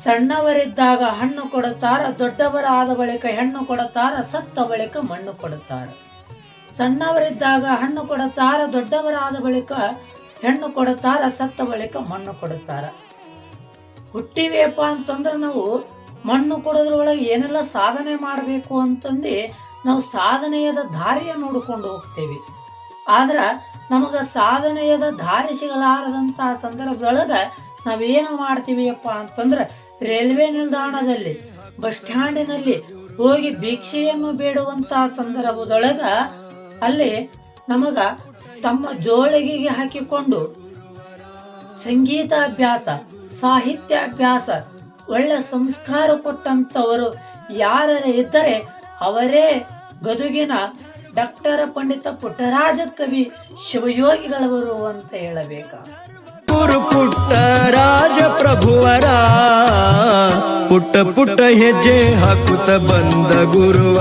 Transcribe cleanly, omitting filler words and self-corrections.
ಸಣ್ಣವರಿದ್ದಾಗ ಹಣ್ಣು ಕೊಡುತ್ತಾರ, ದೊಡ್ಡವರಾದ ಬಳಿಕ ಹೆಣ್ಣು ಕೊಡುತ್ತಾರ, ಸತ್ತ ಬಳಿಕ ಮಣ್ಣು ಕೊಡುತ್ತಾರ. ಸಣ್ಣವರಿದ್ದಾಗ ಹಣ್ಣು ಕೊಡುತ್ತಾರ, ದೊಡ್ಡವರಾದ ಬಳಿಕ ಹೆಣ್ಣು ಕೊಡುತ್ತಾರ, ಸತ್ತ ಬಳಿಕ ಮಣ್ಣು ಕೊಡುತ್ತಾರ. ಹುಟ್ಟಿವೆಯಪ್ಪ ಅಂತಂದ್ರೆ ನಾವು ಮಣ್ಣು ಕೊಡೋದ್ರೊಳಗೆ ಏನೆಲ್ಲ ಸಾಧನೆ ಮಾಡಬೇಕು ಅಂತಂದು ನಾವು ಸಾಧನೆಯದ ದಾರಿಯ ನೋಡಿಕೊಂಡು ಹೋಗ್ತೇವೆ. ಆದ್ರೆ ನಮಗೆ ಸಾಧನೆಯದ ದಾರಿ ಸಿಗಲಾರದಂಥ ಸಂದರ್ಭದೊಳಗೆ ನಾವೇನು ಮಾಡ್ತೀವಿಯಪ್ಪ ಅಂತಂದ್ರೆ ರೈಲ್ವೆ ನಿಲ್ದಾಣದಲ್ಲಿ, ಬಸ್ ಸ್ಟ್ಯಾಂಡಿನಲ್ಲಿ ಹೋಗಿ ಭಿಕ್ಷೆಯನ್ನು ಬೇಡುವಂತಹ ಸಂದರ್ಭದೊಳಗೆ ಅಲ್ಲಿ ನಮಗ ತಮ್ಮ ಜೋಳಿಗೆಗೆ ಹಾಕಿಕೊಂಡು ಸಂಗೀತ ಅಭ್ಯಾಸ, ಸಾಹಿತ್ಯ ಅಭ್ಯಾಸ, ಒಳ್ಳೆ ಸಂಸ್ಕಾರ ಕೊಟ್ಟಂಥವರು ಯಾರೇ ಇದ್ದರೆ ಅವರೇ ಗದುಗಿನ ಡಾಕ್ಟರ್ ಪಂಡಿತ ಪುಟ್ಟರಾಜ ಕವಿ ಶಿವಯೋಗಿಗಳವರು ಅಂತ ಹೇಳಬೇಕ. ಗುರು ಪುಟ್ಟರಾಜ ಪ್ರಭುವರ ಪುಟ್ಟ ಪುಟ್ಟ ಹೆಜ್ಜೆ ಹಾಕುತ್ತ ಬಂದ ಗುರುವ